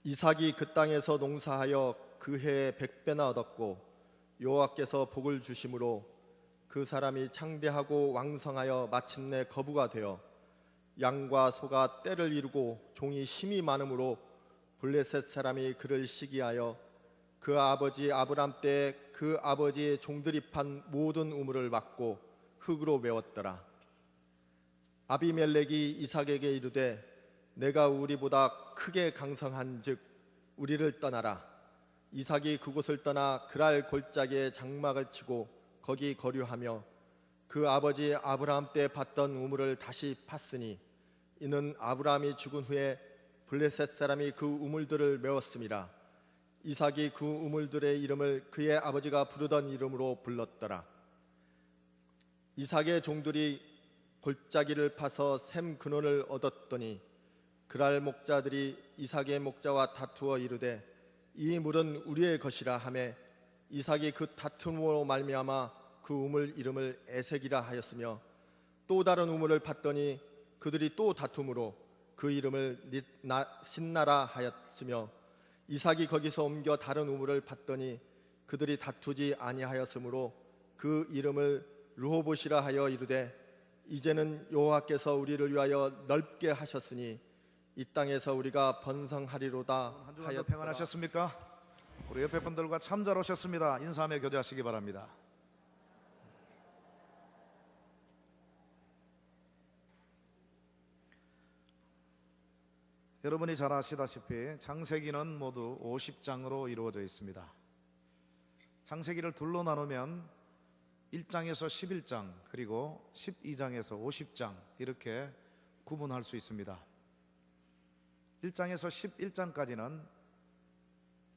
이삭이 그 땅에서 농사하여 그 해에 100배나 얻었고 여호와께서 복을 주심으로 그 사람이 창대하고 왕성하여 마침내 거부가 되어 양과 소가 떼를 이루고 종이 힘이 많으므로 블레셋 사람이 그를 시기하여 그 아버지 아브람 때에 그 아버지의 종들이 판 모든 우물을 막고 흙으로 메웠더라. 아비멜렉이 이삭에게 이르되 내가 우리보다 크게 강성한즉 우리를 떠나라. 이삭이 그곳을 떠나 그랄 골짜기에 장막을 치고 거기 거류하며 그 아버지 아브라함 때 팠던 우물을 다시 팠으니 이는 아브라함이 죽은 후에 블레셋 사람이 그 우물들을 메웠음이라. 이삭이 그 우물들의 이름을 그의 아버지가 부르던 이름으로 불렀더라. 이삭의 종들이 골짜기를 파서 샘 근원을 얻었더니 그랄 목자들이 이삭의 목자와 다투어 이르되 이 물은 우리의 것이라 하매 이삭이 그 다툼으로 말미암아 그 우물 이름을 에색이라 하였으며 또 다른 우물을 팠더니 그들이 또 다툼으로 그 이름을 신나라 하였으며 이삭이 거기서 옮겨 다른 우물을 팠더니 그들이 다투지 아니하였으므로 그 이름을 르호봇이라 하여 이르되 이제는 여호와께서 우리를 위하여 넓게 하셨으니 이 땅에서 우리가 번성하리로다 한 주간도 하였더라. 평안하셨습니까? 우리 옆에 분들과 참 잘 오셨습니다. 인사하며 교제하시기 바랍니다. 여러분이 잘 아시다시피 창세기는 모두 50장으로 이루어져 있습니다. 창세기를 둘로 나누면 1장에서 11장 그리고 12장에서 50장 이렇게 구분할 수 있습니다. 1장에서 11장까지는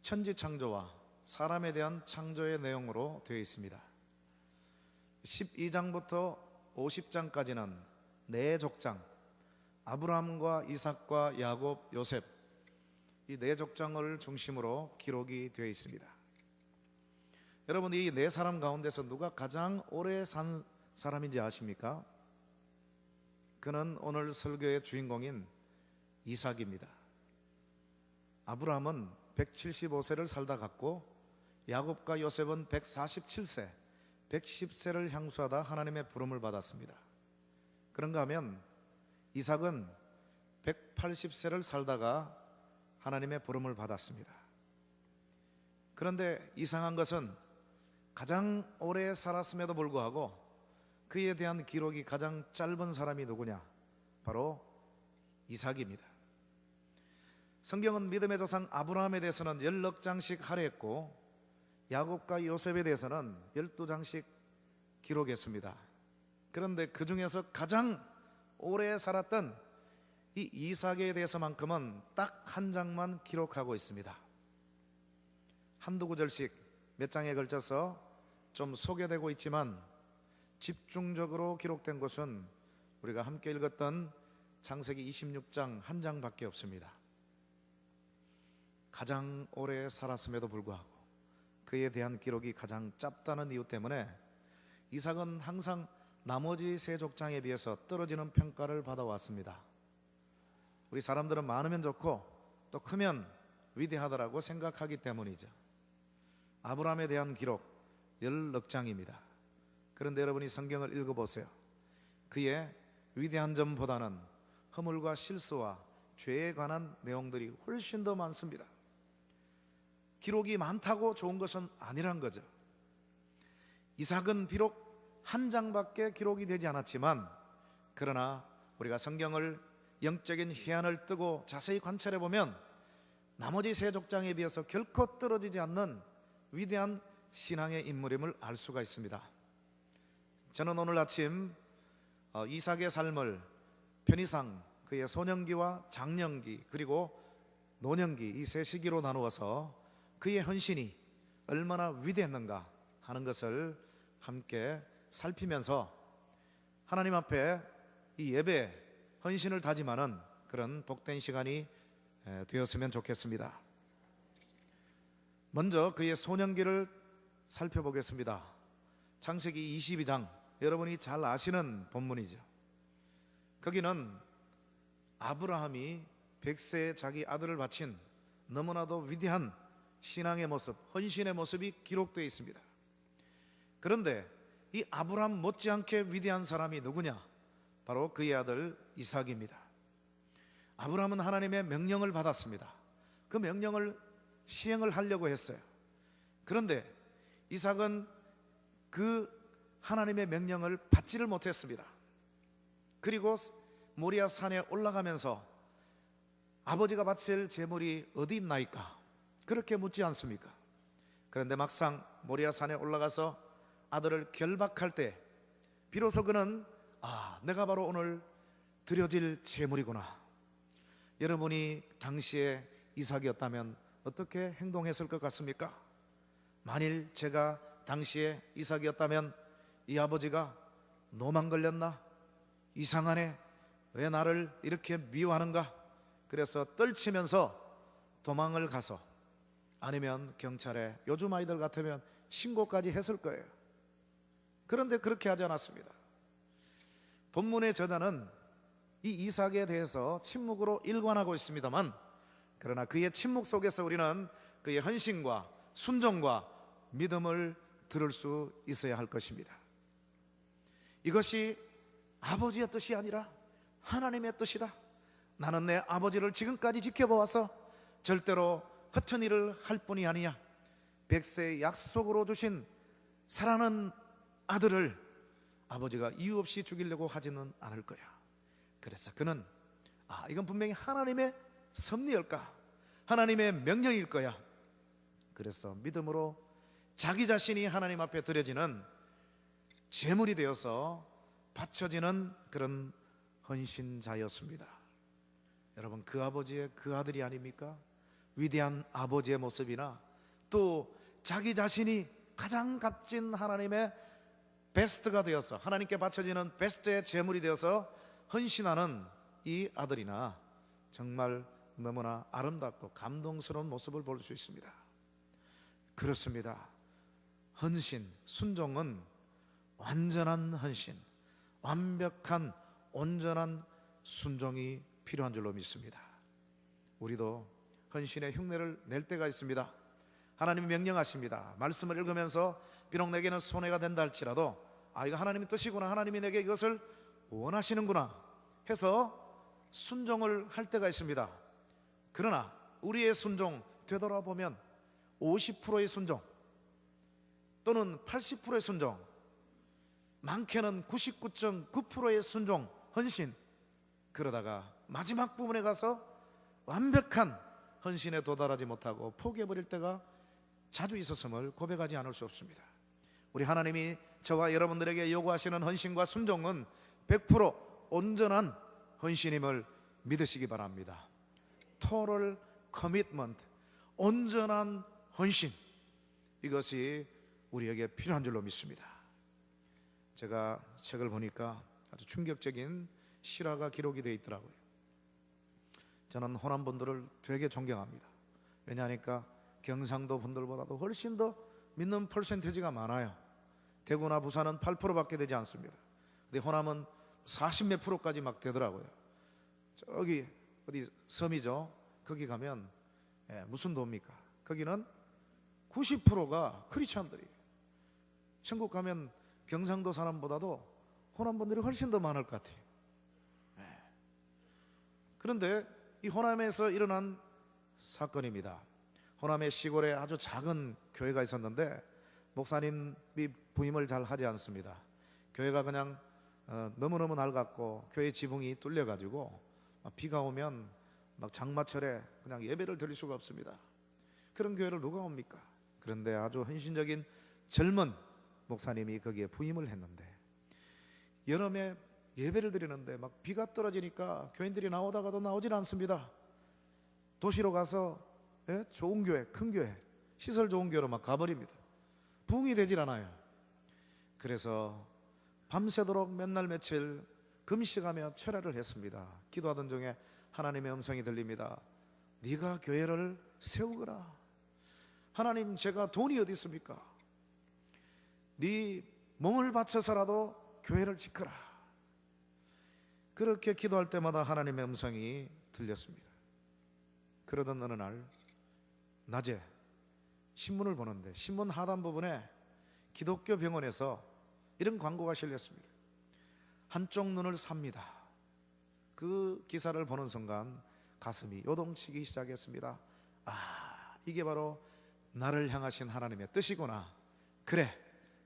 천지 창조와 사람에 대한 창조의 내용으로 되어 있습니다. 12장부터 50장까지는 네 족장, 아브라함과 이삭과 야곱, 요셉 이 네 족장을 중심으로 기록이 되어 있습니다. 여러분, 이 네 사람 가운데서 누가 가장 오래 산 사람인지 아십니까? 그는 오늘 설교의 주인공인 이삭입니다. 아브라함은 175세를 살다 갔고 야곱과 요셉은 147세, 110세를 향수하다 하나님의 부름을 받았습니다. 그런가 하면 이삭은 180세를 살다가 하나님의 부름을 받았습니다. 그런데 이상한 것은 가장 오래 살았음에도 불구하고 그에 대한 기록이 가장 짧은 사람이 누구냐? 바로 이삭입니다. 성경은 믿음의 조상 아브라함에 대해서는 16장씩 할애했고 야곱과 요셉에 대해서는 12장씩 기록했습니다. 그런데 그 중에서 가장 오래 살았던 이 이삭에 대해서만큼은 딱 한 장만 기록하고 있습니다. 한두 구절씩 몇 장에 걸쳐서 좀 소개되고 있지만 집중적으로 기록된 것은 우리가 함께 읽었던 창세기 26장 한 장밖에 없습니다. 가장 오래 살았음에도 불구하고 그에 대한 기록이 가장 짧다는 이유 때문에 이삭은 항상 나머지 세 족장에 비해서 떨어지는 평가를 받아왔습니다. 우리 사람들은 많으면 좋고 또 크면 위대하다라고 생각하기 때문이죠. 아브라함에 대한 기록 16장입니다. 그런데 여러분이 성경을 읽어보세요. 그의 위대한 점보다는 허물과 실수와 죄에 관한 내용들이 훨씬 더 많습니다. 기록이 많다고 좋은 것은 아니란 거죠. 이삭은 비록 한 장밖에 기록이 되지 않았지만 그러나 우리가 성경을 영적인 해안을 뜨고 자세히 관찰해 보면 나머지 세 족장에 비해서 결코 떨어지지 않는 위대한 신앙의 인물임을 알 수가 있습니다. 저는 오늘 아침 이삭의 삶을 편의상 그의 소년기와 장년기 그리고 노년기 이 세 시기로 나누어서 그의 헌신이 얼마나 위대했는가 하는 것을 함께 살피면서 하나님 앞에 이 예배 헌신을 다짐하는 그런 복된 시간이 되었으면 좋겠습니다. 먼저 그의 소년기를 살펴보겠습니다. 창세기 22장 여러분이 잘 아시는 본문이죠. 거기는 아브라함이 100세에 자기 아들을 바친 너무나도 위대한 신앙의 모습, 헌신의 모습이 기록되어 있습니다. 그런데 이 아브라함 못지않게 위대한 사람이 누구냐? 바로 그의 아들 이삭입니다. 아브라함은 하나님의 명령을 받았습니다. 그 명령을 시행을 하려고 했어요. 그런데 이삭은 그 하나님의 명령을 받지를 못했습니다. 그리고 모리아 산에 올라가면서 아버지가 바칠 제물이 어디 있나이까? 그렇게 묻지 않습니까? 그런데 막상 모리아 산에 올라가서 아들을 결박할 때 비로소 그는 내가 바로 오늘 드려질 제물이구나. 여러분이 당시에 이삭이었다면 어떻게 행동했을 것 같습니까? 만일 제가 당시에 이삭이었다면 이 아버지가 노만 걸렸나? 이상하네. 왜 나를 이렇게 미워하는가? 그래서 떨치면서 도망을 가서, 아니면 경찰에, 요즘 아이들 같으면 신고까지 했을 거예요. 그런데 그렇게 하지 않았습니다. 본문의 저자는 이 이삭에 대해서 침묵으로 일관하고 있습니다만, 그러나 그의 침묵 속에서 우리는 그의 헌신과 순종과 믿음을 들을 수 있어야 할 것입니다. 이것이 아버지의 뜻이 아니라 하나님의 뜻이다. 나는 내 아버지를 지금까지 지켜보아서 절대로 허튼 일을 할 뿐이 아니야. 백세의 약속으로 주신 사랑하는 아들을 아버지가 이유 없이 죽이려고 하지는 않을 거야. 그래서 그는 이건 분명히 하나님의 섭리일까? 하나님의 명령일 거야. 그래서 믿음으로 자기 자신이 하나님 앞에 드려지는 제물이 되어서 바쳐지는 그런 헌신자였습니다. 여러분, 그 아버지의 그 아들이 아닙니까? 위대한 아버지의 모습이나 또 자기 자신이 가장 값진 하나님의 베스트가 되어서, 하나님께 바쳐지는 베스트의 제물이 되어서 헌신하는 이 아들이나 정말 너무나 아름답고 감동스러운 모습을 볼 수 있습니다. 그렇습니다. 헌신, 순종은 완전한 헌신, 완벽한 온전한 순종이 필요한 줄로 믿습니다. 우리도 헌신의 흉내를 낼 때가 있습니다. 하나님이 명령하십니다. 말씀을 읽으면서 비록 내게는 손해가 된다 할지라도 이거 하나님의 뜻이구나, 하나님이 내게 이것을 원하시는구나 해서 순종을 할 때가 있습니다. 그러나 우리의 순종 되돌아보면 50%의 순종 또는 80%의 순종, 많게는 99.9%의 순종, 헌신, 그러다가 마지막 부분에 가서 완벽한 헌신에 도달하지 못하고 포기해버릴 때가 자주 있었음을 고백하지 않을 수 없습니다. 우리 하나님이 저와 여러분들에게 요구하시는 헌신과 순종은 100% 온전한 헌신임을 믿으시기 바랍니다. Total commitment, 온전한 헌신, 이것이 우리에게 필요한 줄로 믿습니다. 제가 책을 보니까 아주 충격적인 실화가 기록이 되어 있더라고요. 저는 호남 분들을 되게 존경합니다. 왜냐하니까 경상도 분들보다도 훨씬 더 믿는 퍼센티지가 많아요. 대구나 부산은 8%밖에 되지 않습니다. 근데 호남은 40몇 %까지 막 되더라고요. 저기 어디 섬이죠. 거기 가면 무슨 도입니까? 거기는 90%가 크리스찬들이에요. 천국 가면 경상도 사람보다도 호남 분들이 훨씬 더 많을 것 같아요. 그런데 이 호남에서 일어난 사건입니다. 호남의 시골에 아주 작은 교회가 있었는데 목사님이 부임을 잘 하지 않습니다. 교회가 그냥 너무너무 낡았고 교회 지붕이 뚫려가지고 비가 오면 막 장마철에 그냥 예배를 드릴 수가 없습니다. 그런 교회를 누가 옵니까? 그런데 아주 헌신적인 젊은 목사님이 거기에 부임을 했는데 여름에 예배를 드리는데 막 비가 떨어지니까 교인들이 나오다가도 나오질 않습니다. 도시로 가서 좋은 교회, 큰 교회, 시설 좋은 교회로 막 가버립니다. 부흥이 되질 않아요. 그래서 밤새도록 몇 날 며칠 금식하며 철야를 했습니다. 기도하던 중에 하나님의 음성이 들립니다. 네가 교회를 세우거라. 하나님, 제가 돈이 어디 있습니까? 네 몸을 바쳐서라도 교회를 지켜라. 그렇게 기도할 때마다 하나님의 음성이 들렸습니다. 그러던 어느 날 낮에 신문을 보는데 신문 하단 부분에 기독교 병원에서 이런 광고가 실렸습니다. 한쪽 눈을 삽니다. 그 기사를 보는 순간 가슴이 요동치기 시작했습니다. 이게 바로 나를 향하신 하나님의 뜻이구나. 그래,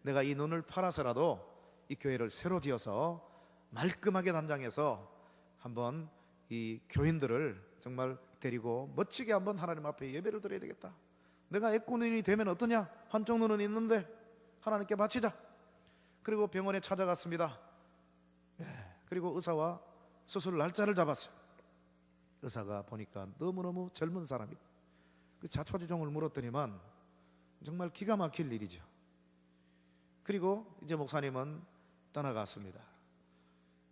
내가 이 눈을 팔아서라도 이 교회를 새로 지어서 말끔하게 단장해서 한번 이 교인들을 정말 데리고 멋지게 한번 하나님 앞에 예배를 드려야 되겠다. 내가 애꾸눈이 되면 어떠냐? 한쪽 눈은 있는데 하나님께 바치자. 그리고 병원에 찾아갔습니다. 그리고 의사와 수술 날짜를 잡았어요. 의사가 보니까 너무너무 젊은 사람이고 그 자초지종을 물었더니만 정말 기가 막힐 일이죠. 그리고 이제 목사님은 떠나갔습니다.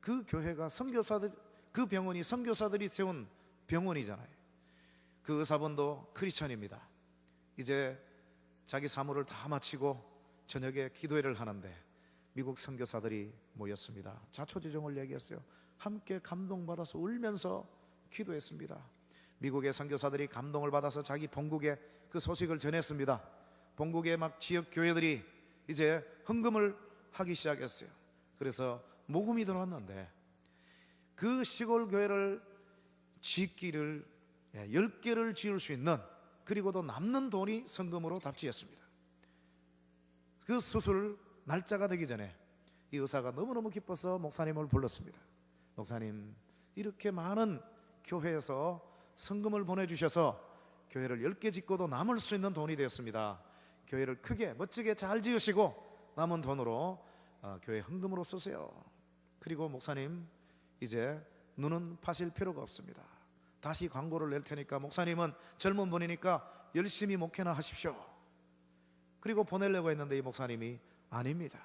그 교회가 선교사들, 그 병원이 선교사들이 세운 병원이잖아요. 그 의사분도 크리스천입니다. 이제 자기 사무를 다 마치고 저녁에 기도회를 하는데 미국 선교사들이 모였습니다. 자초지종을 얘기했어요. 함께 감동받아서 울면서 기도했습니다. 미국의 선교사들이 감동을 받아서 자기 본국에 그 소식을 전했습니다. 본국의 막 지역 교회들이 이제 헌금을 하기 시작했어요. 그래서 모금이 들어왔는데 그 시골 교회를 짓기를 10개를 지을 수 있는, 그리고도 남는 돈이 성금으로 답지했습니다. 그 수술 날짜가 되기 전에 이 의사가 너무너무 기뻐서 목사님을 불렀습니다. 목사님, 이렇게 많은 교회에서 성금을 보내주셔서 교회를 10개 짓고도 남을 수 있는 돈이 되었습니다. 교회를 크게 멋지게 잘 지으시고 남은 돈으로 교회 헌금으로 쓰세요. 그리고 목사님, 이제 눈은 파실 필요가 없습니다. 다시 광고를 낼 테니까 목사님은 젊은 분이니까 열심히 목회나 하십시오. 그리고 보내려고 했는데 이 목사님이 아닙니다.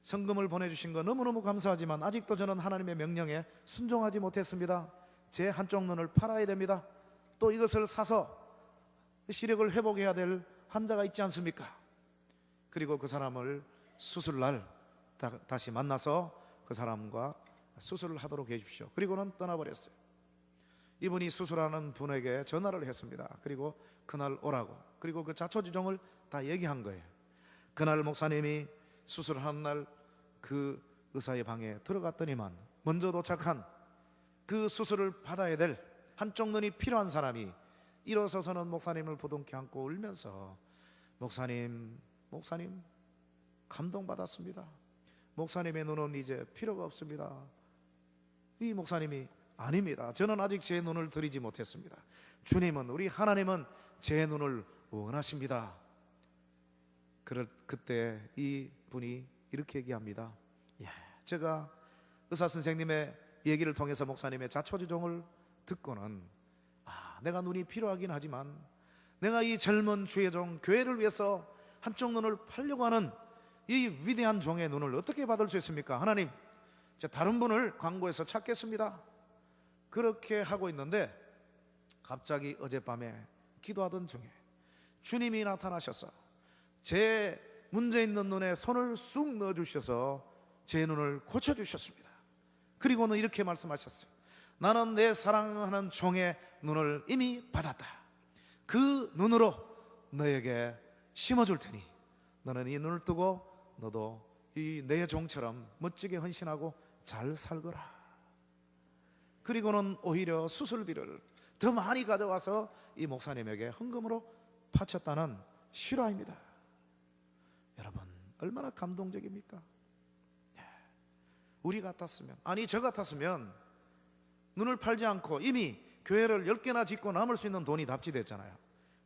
성금을 보내주신 거 너무너무 감사하지만 아직도 저는 하나님의 명령에 순종하지 못했습니다. 제 한쪽 눈을 팔아야 됩니다. 또 이것을 사서 시력을 회복해야 될 환자가 있지 않습니까? 그리고 그 사람을 수술날 다시 만나서 그 사람과 수술을 하도록 해주십시오. 그리고는 떠나버렸어요. 이분이 수술하는 분에게 전화를 했습니다. 그리고 그날 오라고, 그리고 그 자초지종을 다 얘기한 거예요. 그날 목사님이 수술하는 날 그 의사의 방에 들어갔더니만 먼저 도착한 그 수술을 받아야 될 한쪽 눈이 필요한 사람이 일어서서는 목사님을 부둥켜 안고 울면서 목사님 감동받았습니다. 목사님의 눈은 이제 필요가 없습니다. 이 목사님이 아닙니다. 저는 아직 제 눈을 드리지 못했습니다. 주님은, 우리 하나님은 제 눈을 원하십니다. 그때 이 분이 이렇게 얘기합니다. 제가 의사 선생님의 얘기를 통해서 목사님의 자초지종을 듣고는 내가 눈이 필요하긴 하지만 내가 이 젊은 주의 종 교회를 위해서 한쪽 눈을 팔려고 하는 이 위대한 종의 눈을 어떻게 받을 수 있습니까? 하나님, 다른 분을 광고해서 찾겠습니다. 그렇게 하고 있는데 갑자기 어젯밤에 기도하던 중에 주님이 나타나셔서 제 문제 있는 눈에 손을 쑥 넣어주셔서 제 눈을 고쳐주셨습니다. 그리고는 이렇게 말씀하셨어요. 나는 내 사랑하는 종의 눈을 이미 받았다. 그 눈으로 너에게 심어줄 테니 너는 이 눈을 뜨고 너도 이 내 종처럼 멋지게 헌신하고 잘 살거라. 그리고는 오히려 수술비를 더 많이 가져와서 이 목사님에게 헌금으로 바쳤다는 실화입니다. 여러분, 얼마나 감동적입니까? 우리 같았으면, 아니 저 같았으면 눈을 팔지 않고 이미 교회를 10개나 짓고 남을 수 있는 돈이 답지됐잖아요.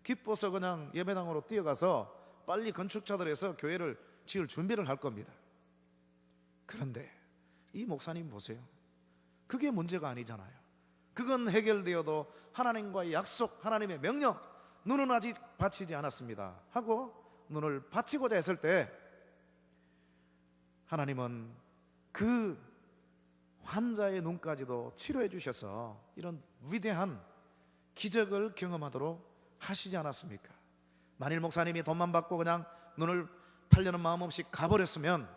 기뻐서 그냥 예배당으로 뛰어가서 빨리 건축자들에서 교회를 지을 준비를 할 겁니다. 그런데 이 목사님 보세요. 그게 문제가 아니잖아요. 그건 해결되어도 하나님과의 약속, 하나님의 명령, 눈은 아직 바치지 않았습니다 하고 눈을 바치고자 했을 때 하나님은 그 환자의 눈까지도 치료해 주셔서 이런 위대한 기적을 경험하도록 하시지 않았습니까? 만일 목사님이 돈만 받고 그냥 눈을 팔려는 마음 없이 가버렸으면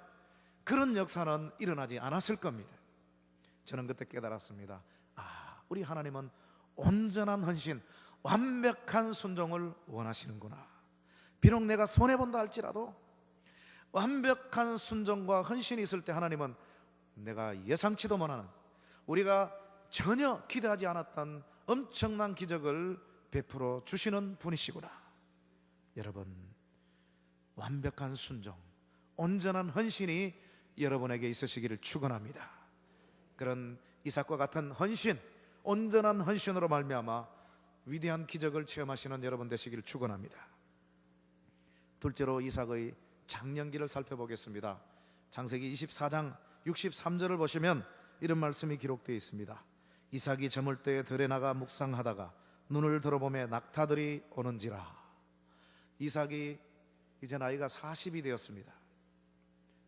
그런 역사는 일어나지 않았을 겁니다. 저는 그때 깨달았습니다. 우리 하나님은 온전한 헌신, 완벽한 순종을 원하시는구나. 비록 내가 손해본다 할지라도 완벽한 순종과 헌신이 있을 때 하나님은 내가 예상치도 못하는, 우리가 전혀 기대하지 않았던 엄청난 기적을 베풀어 주시는 분이시구나. 여러분, 완벽한 순종, 온전한 헌신이 여러분에게 있으시기를 축원합니다. 그런 이삭과 같은 헌신, 온전한 헌신으로 말미암아 위대한 기적을 체험하시는 여러분 되시기를 축원합니다. 둘째로 이삭의 장년기를 살펴보겠습니다. 창세기 24장 63절을 보시면 이런 말씀이 기록되어 있습니다. 이삭이 저물 때에 들에 나가 묵상하다가 눈을 들어보매 낙타들이 오는지라. 이삭이 이제 나이가 40이 되었습니다.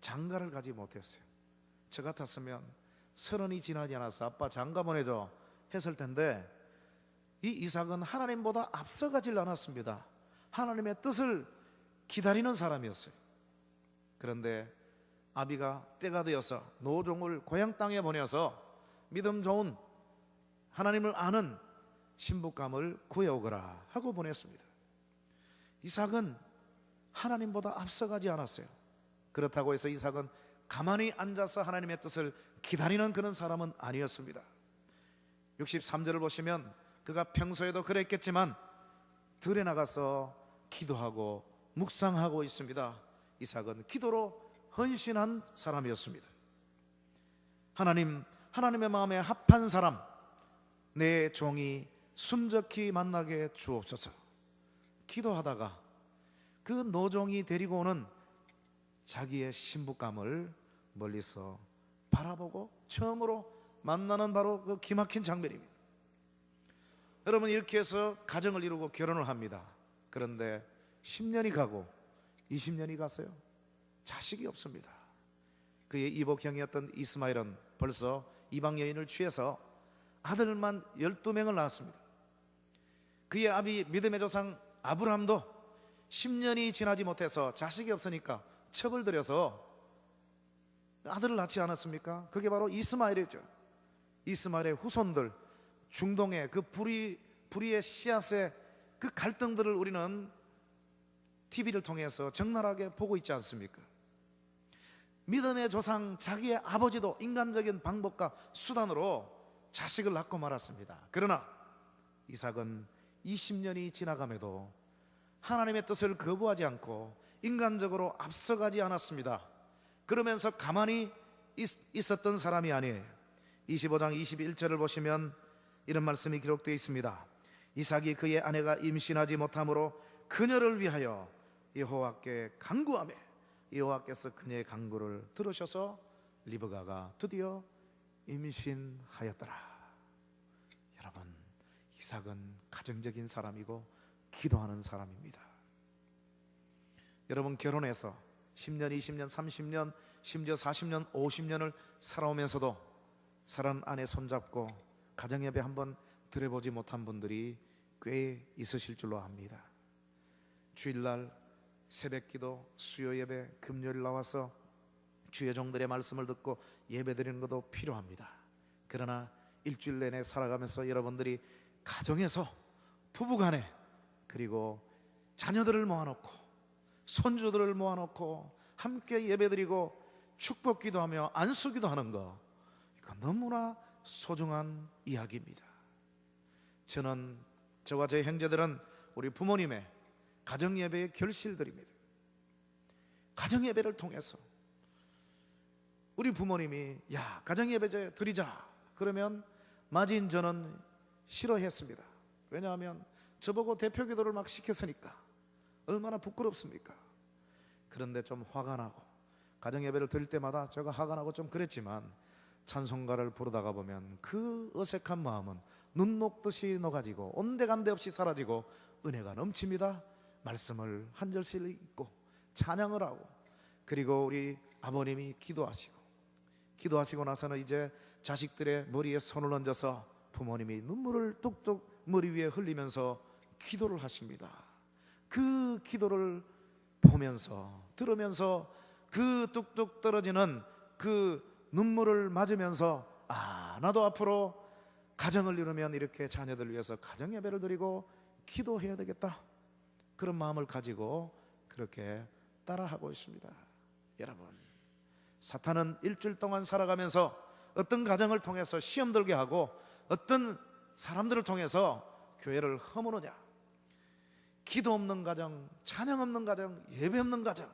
장가를 가지 못했어요. 저 같았으면 30이 지나지 않아서 아빠 장가 보내줘 했을 텐데, 이 이삭은 하나님보다 앞서가질 않았습니다. 하나님의 뜻을 기다리는 사람이었어요. 그런데 아비가 때가 되어서 노종을 고향 땅에 보내서 믿음 좋은 하나님을 아는 신부감을 구해오거라 하고 보냈습니다. 이삭은 하나님보다 앞서가지 않았어요. 그렇다고 해서 이삭은 가만히 앉아서 하나님의 뜻을 기다리는 그런 사람은 아니었습니다. 63절을 보시면 그가 평소에도 그랬겠지만 들에 나가서 기도하고 묵상하고 있습니다. 이삭은 기도로 헌신한 사람이었습니다. 하나님의 마음에 합한 사람, 내 종이 순적히 만나게 주옵소서. 기도하다가 그 노종이 데리고 오는 자기의 신부감을 멀리서 바라보고 처음으로 만나는 바로 그 기막힌 장면입니다. 여러분, 이렇게 해서 가정을 이루고 결혼을 합니다. 그런데 10년이 가고 20년이 갔어요. 자식이 없습니다. 그의 이복형이었던 이스마엘은 벌써 이방 여인을 취해서 아들만 12명을 낳았습니다. 그의 아비 믿음의 조상 아브라함도 10년이 지나지 못해서 자식이 없으니까 첩을 들여서 아들을 낳지 않았습니까? 그게 바로 이스마엘이죠. 이스마엘의 후손들, 중동의 그 불의의 씨앗의 그 갈등들을 우리는 TV를 통해서 적나라하게 보고 있지 않습니까? 믿음의 조상 자기의 아버지도 인간적인 방법과 수단으로 자식을 낳고 말았습니다. 그러나 이삭은 20년이 지나감에도 하나님의 뜻을 거부하지 않고 인간적으로 앞서가지 않았습니다. 그러면서 가만히 있었던 사람이 아니에요. 25장 21절을 보시면 이런 말씀이 기록되어 있습니다. 이삭이 그의 아내가 임신하지 못함으로 그녀를 위하여 여호와께 간구하며 여호와께서 그녀의 간구를 들으셔서 리브가가 드디어 임신하였더라. 여러분, 이삭은 가정적인 사람이고 기도하는 사람입니다. 여러분, 결혼해서 10년, 20년, 30년, 심지어 40년, 50년을 살아오면서도 사랑 아내 손잡고 가정예배 한번 드려보지 못한 분들이 꽤 있으실 줄로 압니다. 주일날 새벽기도, 수요예배, 금요일 나와서 주의 종들의 말씀을 듣고 예배드리는 것도 필요합니다. 그러나 일주일 내내 살아가면서 여러분들이 가정에서 부부간에, 그리고 자녀들을 모아놓고 손주들을 모아놓고 함께 예배드리고 축복기도하며 안수기도 하는 거, 이건 너무나 소중한 이야기입니다. 저는, 저와 제 형제들은 우리 부모님의 가정예배의 결실들입니다. 가정예배를 통해서 우리 부모님이 야, 가정예배 드리자 그러면 마진 저는 싫어했습니다. 왜냐하면 저보고 대표기도를 막 시켰으니까 얼마나 부끄럽습니까? 그런데 좀 화가 나고 가정예배를 드릴 때마다 제가 화가 나고 좀 그랬지만 찬송가를 부르다가 보면 그 어색한 마음은 눈 녹듯이 녹아지고 온데간데 없이 사라지고 은혜가 넘칩니다. 말씀을 한 절씩 읽고 찬양을 하고, 그리고 우리 아버님이 기도하시고 나서는 이제 자식들의 머리에 손을 얹어서 부모님이 눈물을 뚝뚝 머리 위에 흘리면서 기도를 하십니다. 그 기도를 보면서 들으면서 그 뚝뚝 떨어지는 그 눈물을 맞으면서 나도 앞으로 가정을 이루면 이렇게 자녀들 위해서 가정예배를 드리고 기도해야 되겠다, 그런 마음을 가지고 그렇게 따라하고 있습니다. 여러분, 사탄은 일주일 동안 살아가면서 어떤 가정을 통해서 시험 들게 하고 어떤 사람들을 통해서 교회를 허무느냐, 기도 없는 가정, 찬양 없는 가정, 예배 없는 가정.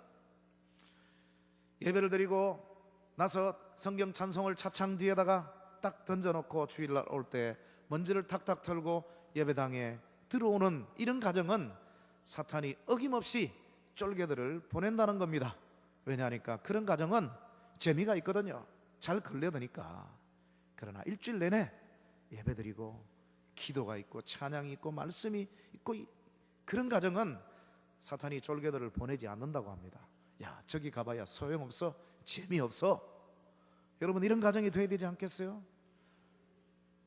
예배를 드리고 나서 성경 찬송을 차창 뒤에다가 딱 던져놓고 주일날 올 때 먼지를 탁탁 털고 예배당에 들어오는 이런 가정은 사탄이 어김없이 쫄개들을 보낸다는 겁니다. 왜냐하니까 그런 가정은 재미가 있거든요. 잘 걸려드니까. 그러나 일주일 내내 예배드리고 기도가 있고 찬양이 있고 말씀이 있고 그런 가정은 사탄이 쫄개들을 보내지 않는다고 합니다. 야, 저기 가봐야 소용없어, 재미없어. 여러분, 이런 가정이 돼야 되지 않겠어요?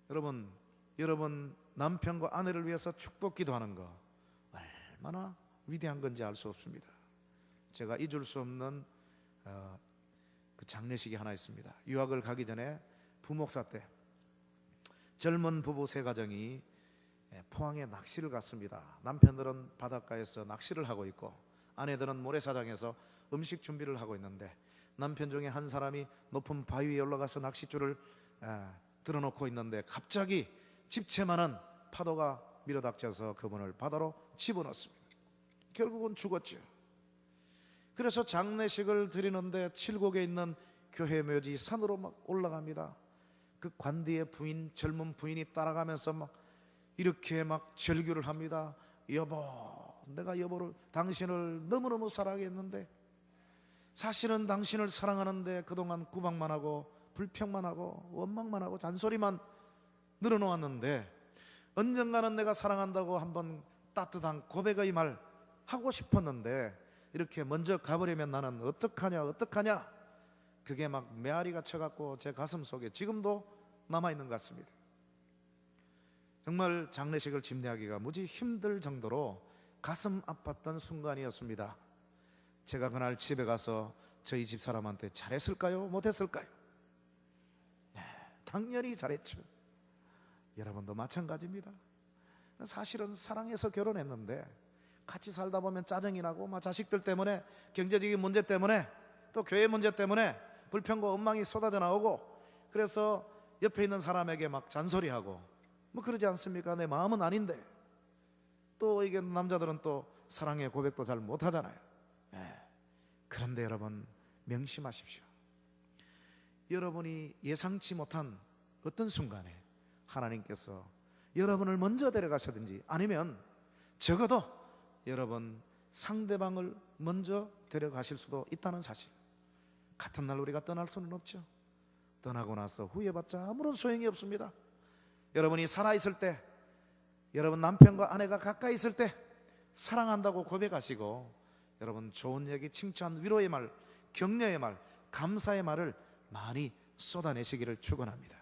여러분 남편과 아내를 위해서 축복 기도하는 거 얼마나 위대한 건지 알 수 없습니다. 제가 잊을 수 없는 그 장례식이 하나 있습니다. 유학을 가기 전에 부목사 때 젊은 부부 세 가정이 포항에 낚시를 갔습니다. 남편들은 바닷가에서 낚시를 하고 있고 아내들은 모래사장에서 음식 준비를 하고 있는데 남편 중에 한 사람이 높은 바위 위에 올라가서 낚싯줄을 들어놓고 있는데 갑자기 집채만한 파도가 밀어닥쳐서 그분을 바다로 집어넣습니다. 결국은 죽었죠. 그래서 장례식을 드리는데 칠곡에 있는 교회 묘지 산으로 막 올라갑니다. 그 관디의 부인, 젊은 부인이 따라가면서 막 이렇게 막 절규를 합니다. 여보, 내가 당신을 너무너무 사랑했는데 사실은 당신을 사랑하는데 그동안 구박만 하고 불평만 하고 원망만 하고 잔소리만 늘어놓았는데 언젠가는 내가 사랑한다고 한번 따뜻한 고백의 말 하고 싶었는데 이렇게 먼저 가버리면 나는 어떡하냐. 그게 막 메아리가 쳐갖고 제 가슴 속에 지금도 남아있는 것 같습니다. 정말 장례식을 집례하기가 무지 힘들 정도로 가슴 아팠던 순간이었습니다. 제가 그날 집에 가서 저희 집 사람한테 잘했을까요? 못했을까요? 네, 당연히 잘했죠. 여러분도 마찬가지입니다. 사실은 사랑해서 결혼했는데 같이 살다 보면 짜증이 나고 자식들 때문에, 경제적인 문제 때문에, 또 교회 문제 때문에 불평과 원망이 쏟아져 나오고, 그래서 옆에 있는 사람에게 막 잔소리하고 그러지 않습니까? 내 마음은 아닌데. 또 이게 남자들은 또 사랑의 고백도 잘 못하잖아요. 그런데 여러분 명심하십시오. 여러분이 예상치 못한 어떤 순간에 하나님께서 여러분을 먼저 데려가시든지 아니면 적어도 여러분 상대방을 먼저 데려가실 수도 있다는 사실. 같은 날 우리가 떠날 수는 없죠. 떠나고 나서 후회받자 아무런 소용이 없습니다. 여러분이 살아있을 때, 여러분 남편과 아내가 가까이 있을 때 사랑한다고 고백하시고 여러분 좋은 얘기, 칭찬, 위로의 말, 격려의 말, 감사의 말을 많이 쏟아내시기를 축원합니다.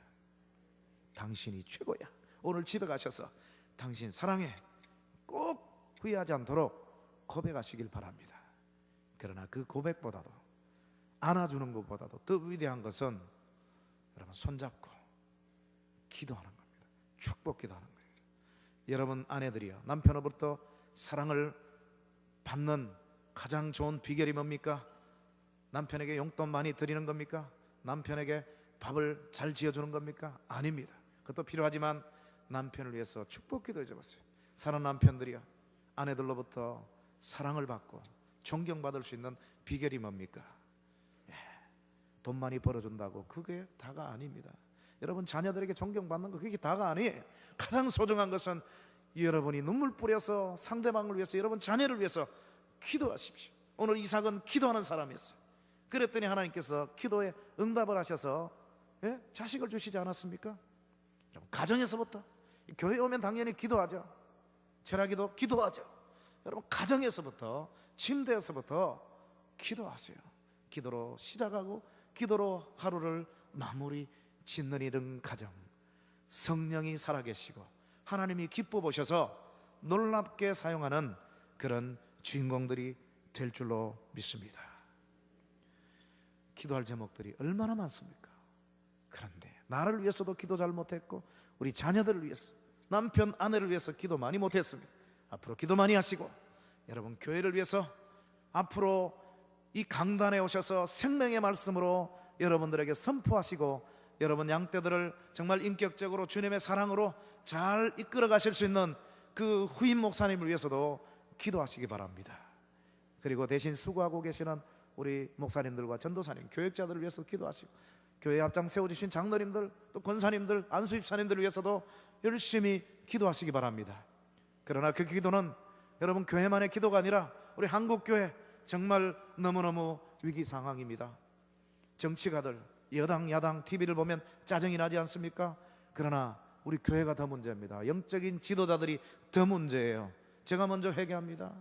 당신이 최고야. 오늘 집에 가셔서 당신 사랑해 꼭 후회하지 않도록 고백하시길 바랍니다. 그러나 그 고백보다도, 안아주는 것보다도 더 위대한 것은 여러분 손잡고 기도하는 겁니다. 축복 기도하는 거예요. 여러분 아내들이요, 남편으로부터 사랑을 받는 가장 좋은 비결이 뭡니까? 남편에게 용돈 많이 드리는 겁니까? 남편에게 밥을 잘 지어주는 겁니까? 아닙니다. 그것도 필요하지만 남편을 위해서 축복 기도해 줘봤어요. 사는 남편들이요, 아내들로부터 사랑을 받고 존경받을 수 있는 비결이 뭡니까? 돈 많이 벌어준다고 그게 다가 아닙니다. 여러분 자녀들에게 존경받는 거 그게 다가 아니에요. 가장 소중한 것은 여러분이 눈물 뿌려서 상대방을 위해서, 여러분 자녀를 위해서 기도하십시오. 오늘 이삭은 기도하는 사람이었어요. 그랬더니 하나님께서 기도에 응답을 하셔서 자식을 주시지 않았습니까? 여러분 가정에서부터, 교회 오면 당연히 기도하죠. 철학기도 기도하죠. 여러분 가정에서부터, 침대에서부터 기도하세요. 기도로 시작하고 기도로 하루를 마무리 짓는 이런 가정, 성령이 살아계시고 하나님이 기뻐 보셔서 놀랍게 사용하는 그런 주인공들이 될 줄로 믿습니다. 기도할 제목들이 얼마나 많습니까? 그런데 나를 위해서도 기도 잘 못했고 우리 자녀들을 위해서, 남편 아내를 위해서 기도 많이 못했습니다. 앞으로 기도 많이 하시고, 여러분 교회를 위해서 앞으로 이 강단에 오셔서 생명의 말씀으로 여러분들에게 선포하시고, 여러분 양떼들을 정말 인격적으로 주님의 사랑으로 잘 이끌어 가실 수 있는 그 후임 목사님을 위해서도 기도하시기 바랍니다. 그리고 대신 수고하고 계시는 우리 목사님들과 전도사님, 교역자들을 위해서 기도하시고, 교회 앞장 세워주신 장로님들, 또 권사님들, 안수집사님들을 위해서도 열심히 기도하시기 바랍니다. 그러나 그 기도는 여러분 교회만의 기도가 아니라 우리 한국교회 정말 너무너무 위기 상황입니다. 정치가들 여당 야당 TV를 보면 짜증이 나지 않습니까? 그러나 우리 교회가 더 문제입니다. 영적인 지도자들이 더 문제예요. 제가 먼저 회개합니다.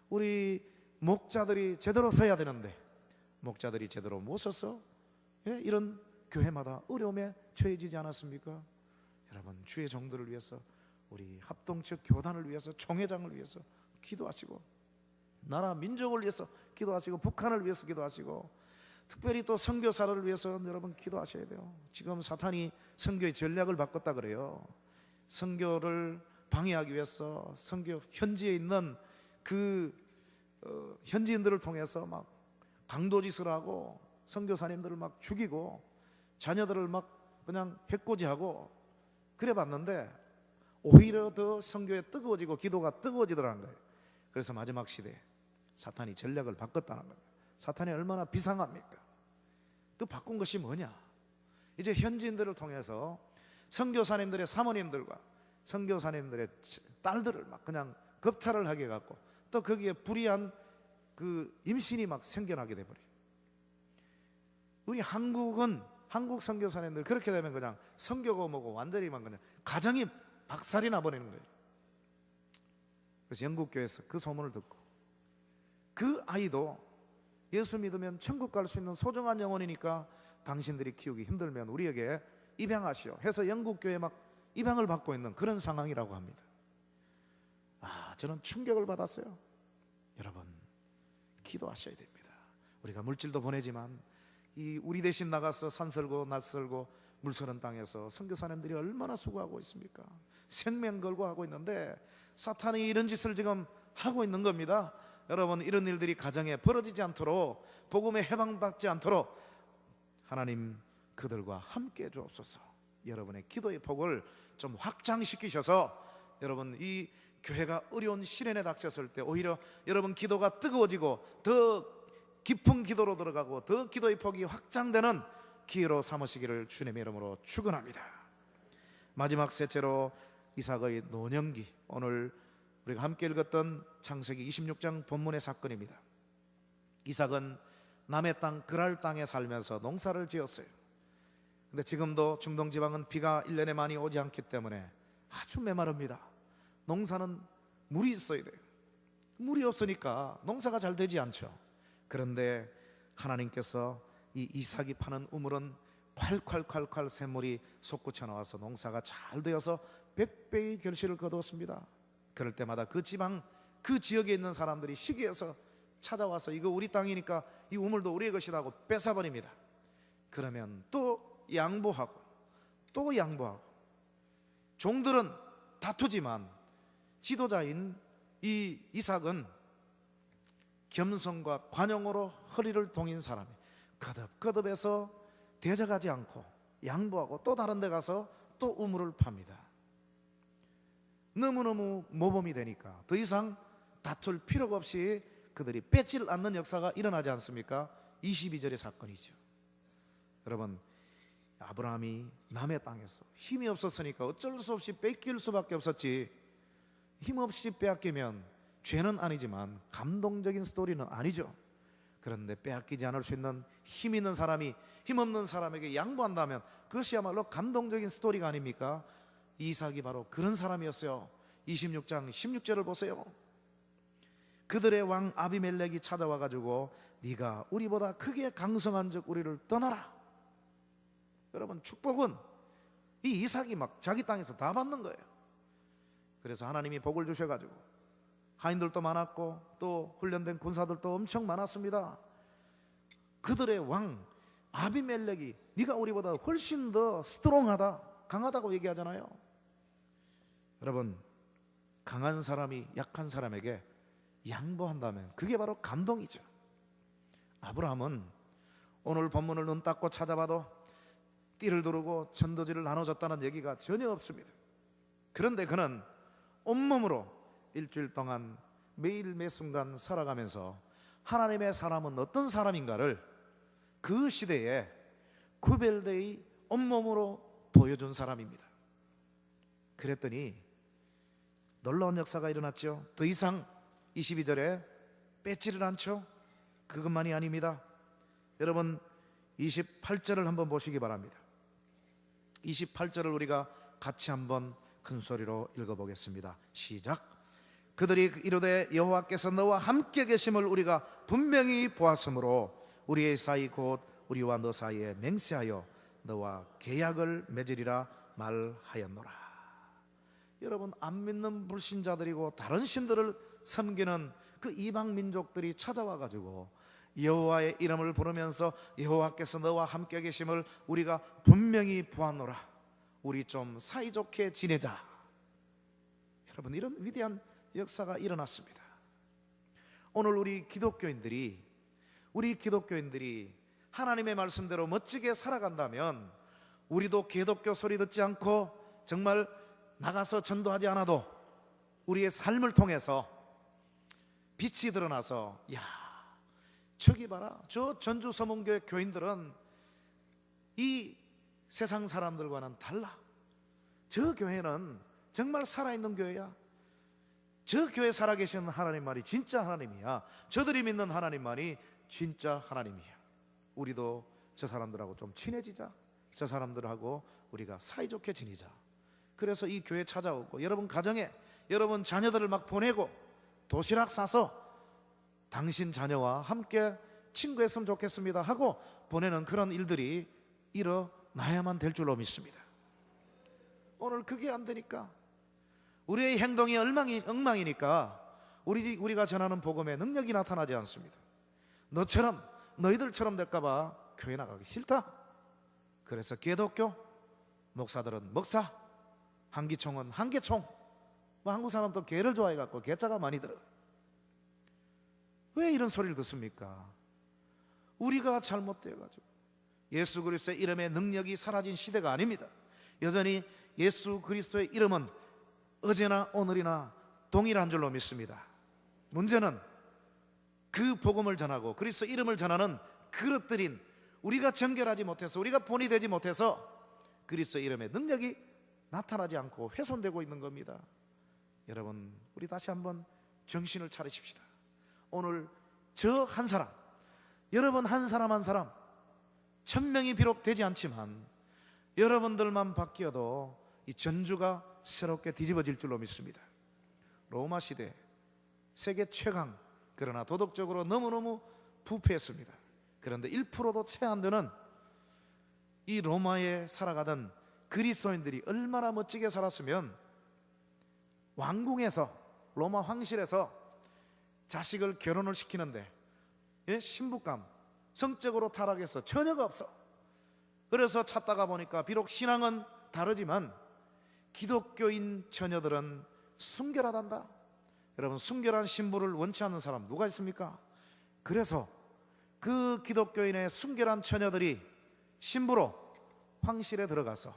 우리 목자들이 제대로 서야 되는데 목자들이 제대로 못 서서 이런 교회마다 어려움에 처해지지 않았습니까? 여러분 주의 종들을 위해서, 우리 합동측 교단을 위해서, 총회장을 위해서 기도하시고, 나라 민족을 위해서 기도하시고, 북한을 위해서 기도하시고, 특별히 또 선교사를 위해서 여러분 기도하셔야 돼요. 지금 사탄이 선교의 전략을 바꿨다 그래요. 선교를 방해하기 위해서 선교 현지에 있는 그 현지인들을 통해서 막 강도짓을 하고, 선교사님들을 막 죽이고, 자녀들을 막 그냥 해코지하고 그래 봤는데 오히려 더 선교에 뜨거워지고 기도가 뜨거워지더라는 거예요. 그래서 마지막 시대에 사탄이 전략을 바꿨다는 거예요. 사탄이 얼마나 비상합니까? 그 바꾼 것이 뭐냐? 이제 현지인들을 통해서 선교사님들의 사모님들과 선교사님들의 딸들을 막 그냥 겁탈을 하게 해갖고, 또 거기에 불의한 그 임신이 막 생겨나게 돼버려요. 우리 한국은 한국 선교사님들 그렇게 되면 그냥 선교고 뭐고 완전히만 그냥 가정이 박살이 나버리는 거예요. 그래서 영국 교회에서 그 소문을 듣고, 그 아이도 예수 믿으면 천국 갈 수 있는 소중한 영혼이니까 당신들이 키우기 힘들면 우리에게 입양하시오 해서 영국 교회에 막 입양을 받고 있는 그런 상황이라고 합니다. 저는 충격을 받았어요. 여러분 기도하셔야 됩니다. 우리가 물질도 보내지만 이 우리 대신 나가서 산설고 낯설고 물서는 땅에서 선교사님들이 얼마나 수고하고 있습니까? 생명 걸고 하고 있는데 사탄이 이런 짓을 지금 하고 있는 겁니다. 여러분 이런 일들이 가정에 벌어지지 않도록, 복음에 해방받지 않도록 하나님 그들과 함께 주옵소서. 여러분의 기도의 폭을 좀 확장시키셔서 여러분 이 교회가 어려운 시련에 닥쳤을 때 오히려 여러분 기도가 뜨거워지고 더 깊은 기도로 들어가고 더 기도의 폭이 확장되는 기회로 삼으시기를 주님의 이름으로 축원합니다. 마지막 셋째로 이삭의 노년기, 오늘 우리가 함께 읽었던 창세기 26장 본문의 사건입니다. 이삭은 남의 땅 그랄 땅에 살면서 농사를 지었어요. 근데 지금도 중동 지방은 비가 1년에 많이 오지 않기 때문에 아주 메마릅니다. 농사는 물이 있어야 돼요. 물이 없으니까 농사가 잘 되지 않죠. 그런데 하나님께서 이 이삭이 파는 우물은 콸콸콸콸 샘물이 솟구쳐 나와서 농사가 잘 되어서 100배의 결실을 거두었습니다. 그럴 때마다 그 지방, 그 지역에 있는 사람들이 시기해서 찾아와서 이거 우리 땅이니까 이 우물도 우리의 것이라고 뺏어버립니다. 그러면 또 양보하고 또 양보하고, 종들은 다투지만 지도자인 이 이삭은 겸손과 관용으로 허리를 동인 사람이 거듭거듭해서 대적하지 않고 양보하고 또 다른 데 가서 또 우물을 팝니다. 너무너무 모범이 되니까 더 이상 다툴 필요가 없이 그들이 뺏질 않는 역사가 일어나지 않습니까? 22절의 사건이죠. 여러분 아브라함이 남의 땅에서 힘이 없었으니까 어쩔 수 없이 뺏길 수밖에 없었지, 힘없이 빼앗기면 죄는 아니지만 감동적인 스토리는 아니죠. 그런데 빼앗기지 않을 수 있는 힘 있는 사람이 힘없는 사람에게 양보한다면 그것이야말로 감동적인 스토리가 아닙니까? 이삭이 바로 그런 사람이었어요. 26장 16절을 보세요. 그들의 왕 아비멜렉이 찾아와가지고 네가 우리보다 크게 강성한 적 우리를 떠나라. 여러분 축복은 이 이삭이 막 자기 땅에서 다 받는 거예요. 그래서 하나님이 복을 주셔가지고 하인들도 많았고 또 훈련된 군사들도 엄청 많았습니다. 그들의 왕 아비멜렉이 네가 우리보다 훨씬 더 스트롱하다, 강하다고 얘기하잖아요. 여러분 강한 사람이 약한 사람에게 양보한다면 그게 바로 감동이죠. 아브라함은 오늘 본문을 눈 닦고 찾아봐도 띠를 두르고 전도지를 나눠줬다는 얘기가 전혀 없습니다. 그런데 그는 온몸으로 일주일 동안 매일 매 순간 살아가면서 하나님의 사람은 어떤 사람인가를 그 시대에 구별되이 온몸으로 보여준 사람입니다. 그랬더니 놀라운 역사가 일어났죠. 더 이상 22절에 뺏지를 않죠. 그것만이 아닙니다. 여러분 28절을 한번 보시기 바랍니다. 28절을 우리가 같이 한번 큰 소리로 읽어보겠습니다. 시작. 그들이 이르되 여호와께서 너와 함께 계심을 우리가 분명히 보았으므로 우리의 사이 곧 우리와 너 사이에 맹세하여 너와 계약을 맺으리라 말하였노라. 여러분, 안 믿는 불신자들이고 다른 신들을 섬기는 그 이방 민족들이 찾아와 가지고 여호와의 이름을 부르면서 여호와께서 너와 함께 계심을 우리가 분명히 보았노라. 우리 좀 사이좋게 지내자. 여러분, 이런 위대한 역사가 일어났습니다. 오늘 우리 기독교인들이 하나님의 말씀대로 멋지게 살아간다면 우리도 기독교 소리 듣지 않고 정말 나가서 전도하지 않아도 우리의 삶을 통해서 빛이 드러나서, 야, 저기 봐라, 저 전주 서문교회 교인들은 이 세상 사람들과는 달라. 저 교회는 정말 살아있는 교회야. 저 교회 살아계시는 하나님만이 진짜 하나님이야. 저들이 믿는 하나님만이 진짜 하나님이야. 우리도 저 사람들하고 좀 친해지자. 저 사람들하고 우리가 사이좋게 지내자. 그래서 이 교회 찾아오고 여러분 가정에 여러분 자녀들을 막 보내고 도시락 싸서 당신 자녀와 함께 친구했으면 좋겠습니다 하고 보내는 그런 일들이 일어나야만 될 줄로 믿습니다. 오늘 그게 안 되니까 우리의 행동이 엉망이니까 우리가 전하는 복음에 능력이 나타나지 않습니다. 너희들처럼 될까봐 교회 나가기 싫다. 그래서 기독교 목사들은 목사, 한기총은 한계총. 한국 사람도 개를 좋아해갖고 개자가 많이 들어. 왜 이런 소리를 듣습니까? 우리가 잘못되어가지고 예수 그리스도의 이름의 능력이 사라진 시대가 아닙니다. 여전히 예수 그리스도의 이름은 어제나 오늘이나 동일한 줄로 믿습니다. 문제는 그 복음을 전하고 그리스도 이름을 전하는 그릇들인 우리가 정결하지 못해서, 우리가 본이 되지 못해서 그리스도 이름의 능력이 나타나지 않고 훼손되고 있는 겁니다. 여러분, 우리 다시 한번 정신을 차리십시다. 오늘 저 한 사람, 여러분 한 사람 한 사람 1000명이 비록 되지 않지만 여러분들만 바뀌어도 이 전주가 새롭게 뒤집어질 줄로 믿습니다. 로마 시대 세계 최강, 그러나 도덕적으로 너무너무 부패했습니다. 그런데 1%도 채 안 되는 이 로마에 살아가던 그리스도인들이 얼마나 멋지게 살았으면 왕궁에서, 로마 황실에서 자식을 결혼을 시키는데 신부감, 성적으로 타락해서 처녀가 없어. 그래서 찾다가 보니까 비록 신앙은 다르지만 기독교인 처녀들은 순결하단다. 여러분, 순결한 신부를 원치 않는 사람 누가 있습니까? 그래서 그 기독교인의 순결한 처녀들이 신부로 황실에 들어가서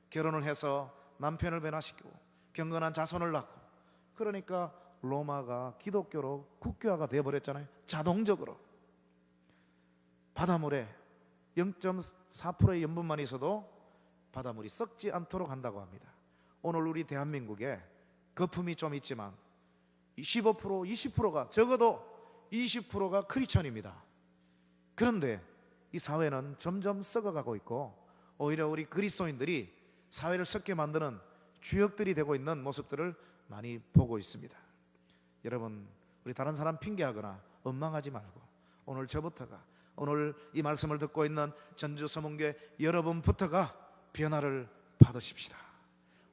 결혼을 해서 남편을 변화시키고 경건한 자손을 낳고, 그러니까 로마가 기독교로 국교화가 되어버렸잖아요. 자동적으로. 바닷물에 0.4%의 염분만 있어도 바닷물이 썩지 않도록 한다고 합니다. 오늘 우리 대한민국에 거품이 좀 있지만 15%, 20%가, 적어도 20%가 크리스천입니다. 그런데 이 사회는 점점 썩어가고 있고 오히려 우리 그리스도인들이 사회를 썩게 만드는 주역들이 되고 있는 모습들을 많이 보고 있습니다. 여러분, 우리 다른 사람 핑계하거나 원망하지 말고 오늘 저부터가, 오늘 이 말씀을 듣고 있는 전주 서문교회 여러분부터가 변화를 받으십시다.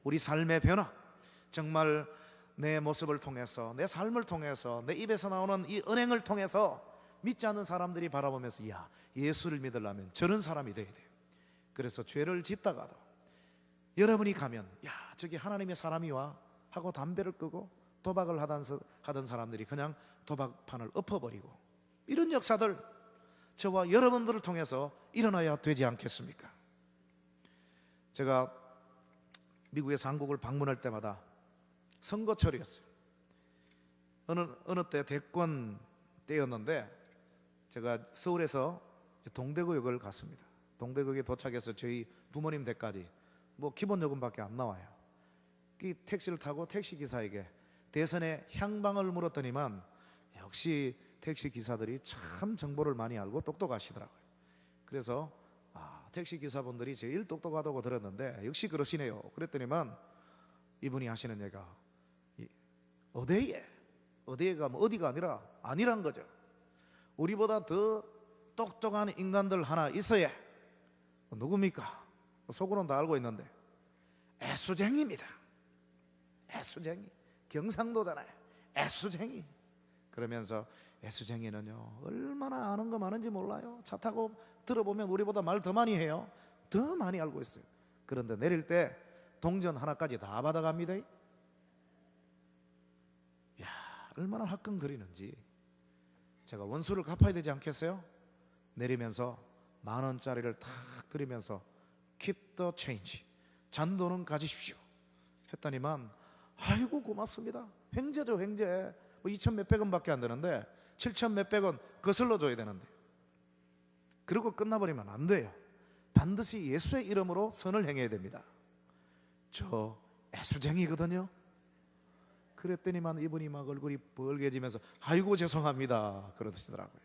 우리 삶의 변화, 정말 내 모습을 통해서, 내 삶을 통해서, 내 입에서 나오는 이 은행을 통해서 믿지 않는 사람들이 바라보면서, 야, 예수를 믿으려면 저런 사람이 돼야 돼. 그래서 죄를 짓다가도 여러분이 가면, 야, 저기 하나님의 사람이 와 하고 담배를 끄고 도박을 하던 사람들이 그냥 도박판을 엎어버리고, 이런 역사들 저와 여러분들을 통해서 일어나야 되지 않겠습니까? 제가 미국에서 한국을 방문할 때마다 선거철이었어요. 어느 때 대권 때였는데 제가 서울에서 동대구역을 갔습니다. 동대구역에 도착해서 저희 부모님 댁까지 뭐 기본 요금밖에 안 나와요. 이 택시를 타고 택시기사에게 대선의 향방을 물었더니만 역시 택시기사들이 참 정보를 많이 알고 똑똑하시더라고요. 그래서 택시기사분들이 제일 똑똑하다고 들었는데 역시 그러시네요. 그랬더니만 이분이 하시는 얘기가 어디가 뭐 어디가 아니란 거죠. 우리보다 더 똑똑한 인간들 하나 있어야. 누굽니까? 속으로는 다 알고 있는데 애수쟁이입니다. 애수쟁이. 경상도잖아요. 애수쟁이. 그러면서 애수쟁이는요 얼마나 아는 거 많은지 몰라요. 차 타고 들어보면 우리보다 말 더 많이 해요. 더 많이 알고 있어요. 그런데 내릴 때 동전 하나까지 다 받아갑니다. 야, 얼마나 화끈거리는지. 제가 원수를 갚아야 되지 않겠어요? 내리면서 10,000원짜리를 탁 드리면서 Keep the change, 잔돈은 가지십시오 했더니만 아이고 고맙습니다. 횡재죠, 횡재. 뭐 2,000 몇백 원밖에 안 되는데 7,000 몇백 원 거슬러 줘야 되는데, 그리고 끝나버리면 안 돼요. 반드시 예수의 이름으로 선을 행해야 됩니다. 저 애수쟁이거든요. 그랬더니만 이분이 막 얼굴이 벌개지면서 아이고 죄송합니다 그러시더라고요.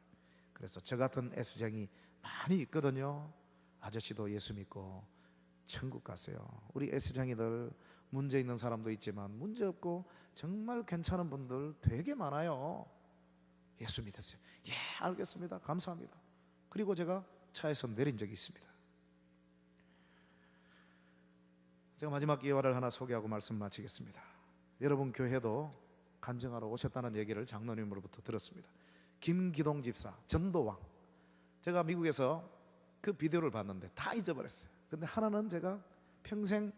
그래서 저 같은 애수쟁이 많이 있거든요. 아저씨도 예수 믿고 천국 가세요. 우리 애수쟁이들 문제 있는 사람도 있지만 문제 없고 정말 괜찮은 분들 되게 많아요. 예수 믿으세요. 예, 알겠습니다. 감사합니다. 그리고 제가 차에서 내린 적이 있습니다. 제가 마지막 예화를 하나 소개하고 말씀 마치겠습니다. 여러분 교회도 간증하러 오셨다는 얘기를 장로님으로부터 들었습니다. 김기동 집사, 전도왕. 제가 미국에서 그 비디오를 봤는데 다 잊어버렸어요. 근데 하나는 제가 평생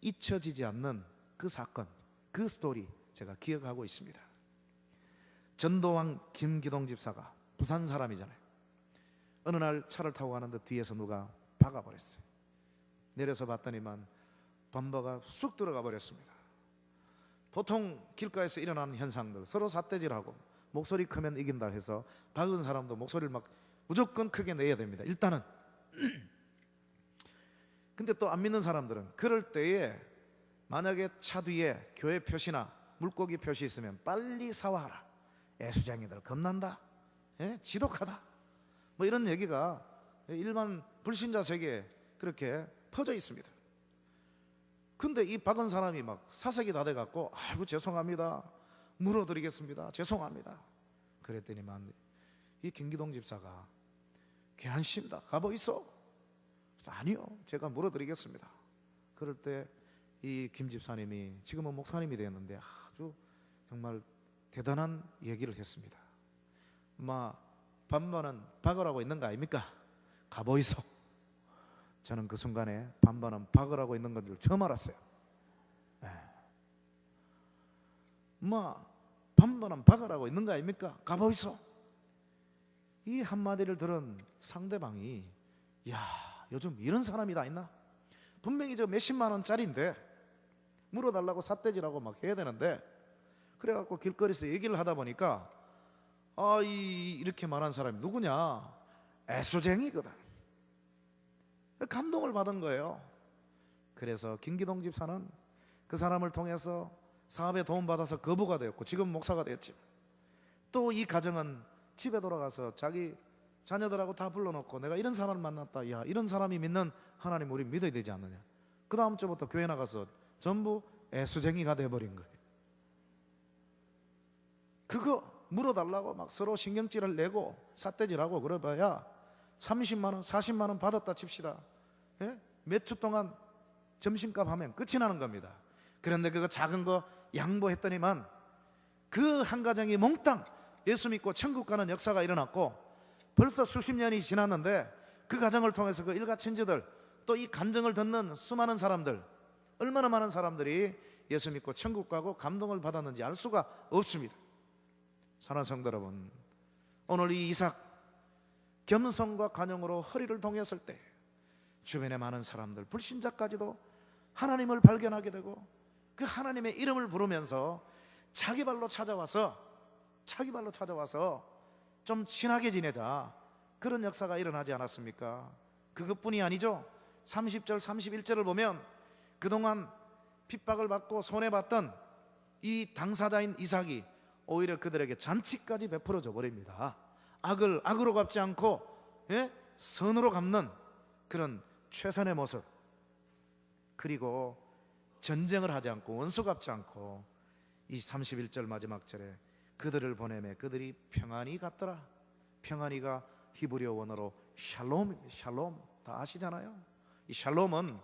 잊혀지지 않는 그 사건, 그 스토리 제가 기억하고 있습니다. 전도왕 김기동 집사가 부산 사람이잖아요. 어느 날 차를 타고 가는데 뒤에서 누가 박아버렸어요. 내려서 봤더니만 범버가 쑥 들어가 버렸습니다. 보통 길가에서 일어나는 현상들, 서로 삿대질하고 목소리 크면 이긴다 해서 박은 사람도 목소리를 막 무조건 크게 내야 됩니다. 일단은. 근데 또 안 믿는 사람들은 그럴 때에 만약에 차 뒤에 교회 표시나 물고기 표시 있으면 빨리 사와라. 애수쟁이들 겁난다. 지독하다. 뭐 이런 얘기가 일반 불신자 세계에 그렇게 퍼져 있습니다. 근데 이 박은 사람이 막 사색이 다 돼갖고 아이고 죄송합니다, 물어드리겠습니다, 죄송합니다 그랬더니만 이 김기동 집사가 괜찮습니다, 가보 있어. 아니요, 제가 물어드리겠습니다. 그럴 때 이 김 집사님이 지금은 목사님이 되었는데 아주 정말 대단한 얘기를 했습니다. 반반은 박으라고 있는 거 아닙니까? 가보 있어. 저는 그 순간에 반반은 박으라고 있는 건 줄 처음 알았어요. 반반은 박으라고 있는 거 아닙니까? 가보 있어. 이 한마디를 들은 상대방이 야, 요즘 이런 사람이 다 있나? 분명히 저 몇십만 원짜리인데 물어달라고 삿대질하고 막 해야 되는데, 그래갖고 길거리에서 얘기를 하다 보니까 이렇게 말한 사람이 누구냐? 애수쟁이거든. 감동을 받은 거예요. 그래서 김기동 집사는 그 사람을 통해서 사업에 도움받아서 거부가 되었고 지금 목사가 되었지. 또 이 가정은 집에 돌아가서 자기 자녀들하고 다 불러놓고 내가 이런 사람을 만났다, 야 이런 사람이 믿는 하나님 우리 믿어야 되지 않느냐. 그 다음 주부터 교회 나가서 전부 애수쟁이가 돼버린 거예요. 그거 물어달라고 막 서로 신경질을 내고 삿대질하고 그러봐야 30만 원, 40만 원 받았다 칩시다. 몇 주 동안 점심값 하면 끝이 나는 겁니다. 그런데 그거 작은 거 양보했더니만 그 한 가정이 몽땅 예수 믿고 천국 가는 역사가 일어났고, 벌써 수십 년이 지났는데 그 가정을 통해서 그 일가 친지들, 또 이 간증을 듣는 수많은 사람들, 얼마나 많은 사람들이 예수 믿고 천국 가고 감동을 받았는지 알 수가 없습니다. 사랑하는 성도 여러분, 오늘 이 이삭 겸손과 간용으로 허리를 동였을 때 주변의 많은 사람들, 불신자까지도 하나님을 발견하게 되고 그 하나님의 이름을 부르면서 자기 발로 찾아와서 좀 친하게 지내자, 그런 역사가 일어나지 않았습니까? 그것뿐이 아니죠. 30절 31절을 보면 그동안 핍박을 받고 손해봤던 이 당사자인 이삭이 오히려 그들에게 잔치까지 베풀어 줘 버립니다. 악을 악으로 갚지 않고 선으로 갚는 그런 최선의 모습, 그리고 전쟁을 하지 않고 원수 갚지 않고 이 31절 마지막 절에 그들을 보내매 그들이 평안히 갔더라. 평안히가 히브리어 원어로 샬롬입니다. 샬롬, 다 아시잖아요. 이 샬롬은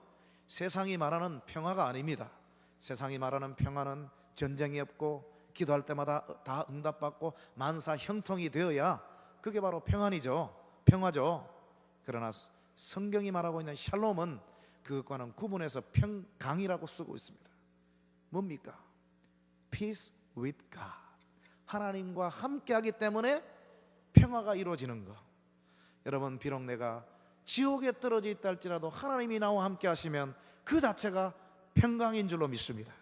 세상이 말하는 평화가 아닙니다. 세상이 말하는 평화는 전쟁이 없고 기도할 때마다 다 응답받고 만사 형통이 되어야 그게 바로 평안이죠, 평화죠. 그러나 성경이 말하고 있는 샬롬은 그것과는 구분해서 평강이라고 쓰고 있습니다. 뭡니까? Peace with God, 하나님과 함께하기 때문에 평화가 이루어지는 것. 여러분, 비록 내가 지옥에 떨어져 있다 할지라도 하나님이 나와 함께 하시면 그 자체가 평강인 줄로 믿습니다.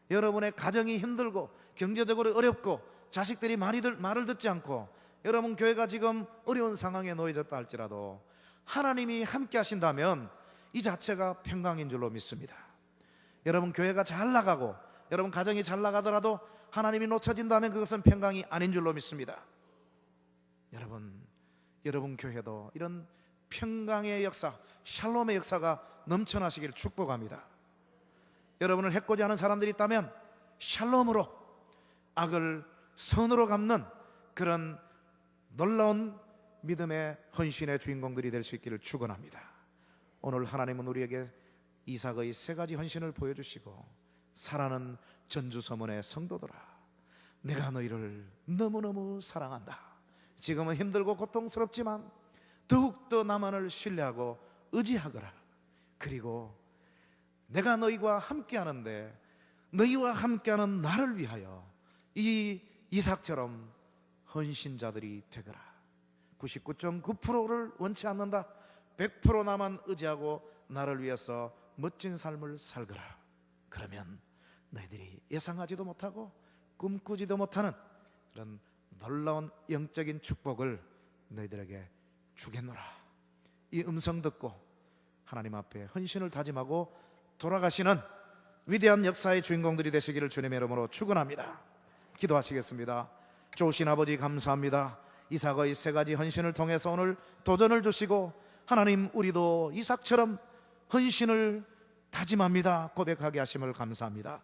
여러분의 가정이 힘들고 경제적으로 어렵고 자식들이 말을 듣지 않고 여러분 교회가 지금 어려운 상황에 놓여졌다 할지라도 하나님이 함께 하신다면 이 자체가 평강인 줄로 믿습니다. 여러분 교회가 잘 나가고 여러분 가정이 잘 나가더라도 하나님이 놓쳐진다면 그것은 평강이 아닌 줄로 믿습니다. 여러분 교회도 이런 평강의 역사, 샬롬의 역사가 넘쳐나시길 축복합니다. 여러분을 해코지 하는 사람들이 있다면 샬롬으로 악을 선으로 갚는 그런 놀라운 믿음의 헌신의 주인공들이 될 수 있기를 축원합니다. 오늘 하나님은 우리에게 이삭의 세 가지 헌신을 보여주시고, 사랑하는 전주서문의 성도들아, 내가 너희를 너무너무 사랑한다. 지금은 힘들고 고통스럽지만 더욱더 나만을 신뢰하고 의지하거라. 그리고 내가 너희와 함께하는데 너희와 함께하는 나를 위하여 이 이삭처럼 헌신자들이 되거라. 99.9%를 원치 않는다. 100% 나만 의지하고 나를 위해서 멋진 삶을 살거라. 그러면 너희들이 예상하지도 못하고 꿈꾸지도 못하는 그런 놀라운 영적인 축복을 너희들에게 주겠노라. 이 음성 듣고 하나님 앞에 헌신을 다짐하고 돌아가시는 위대한 역사의 주인공들이 되시기를 주님의 이름으로 축원합니다. 기도하시겠습니다. 좋으신 아버지 감사합니다. 이삭의 세 가지 헌신을 통해서 오늘 도전을 주시고, 하나님 우리도 이삭처럼 헌신을 다짐합니다 고백하게 하심을 감사합니다.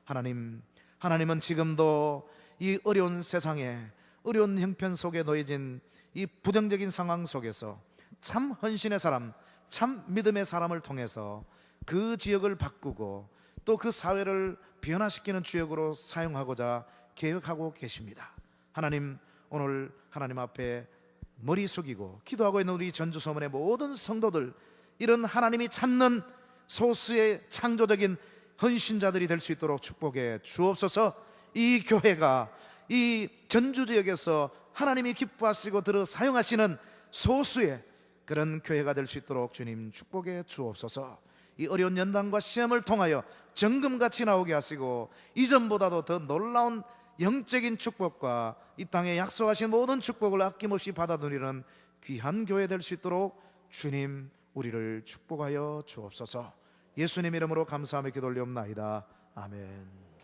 하나님은 지금도 이 어려운 세상에, 어려운 형편 속에 놓여진 이 부정적인 상황 속에서 참 헌신의 사람, 참 믿음의 사람을 통해서 그 지역을 바꾸고 또 그 사회를 변화시키는 주역으로 사용하고자 계획하고 계십니다. 하나님, 오늘 하나님 앞에 머리 숙이고 기도하고 있는 우리 전주서문의 모든 성도들, 이런 하나님이 찾는 소수의 창조적인 헌신자들이 될 수 있도록 축복해 주옵소서. 이 교회가 이 전주 지역에서 하나님이 기뻐하시고 들어 사용하시는 소수의 그런 교회가 될 수 있도록 주님 축복해 주옵소서. 이 어려운 연단과 시험을 통하여 정금같이 나오게 하시고 이전보다도 더 놀라운 영적인 축복과 이 땅에 약속하신 모든 축복을 아낌없이 받아 누리는 귀한 교회 될 수 있도록 주님 우리를 축복하여 주옵소서. 예수님 이름으로 감사하며 기도 올리옵나이다. 아멘.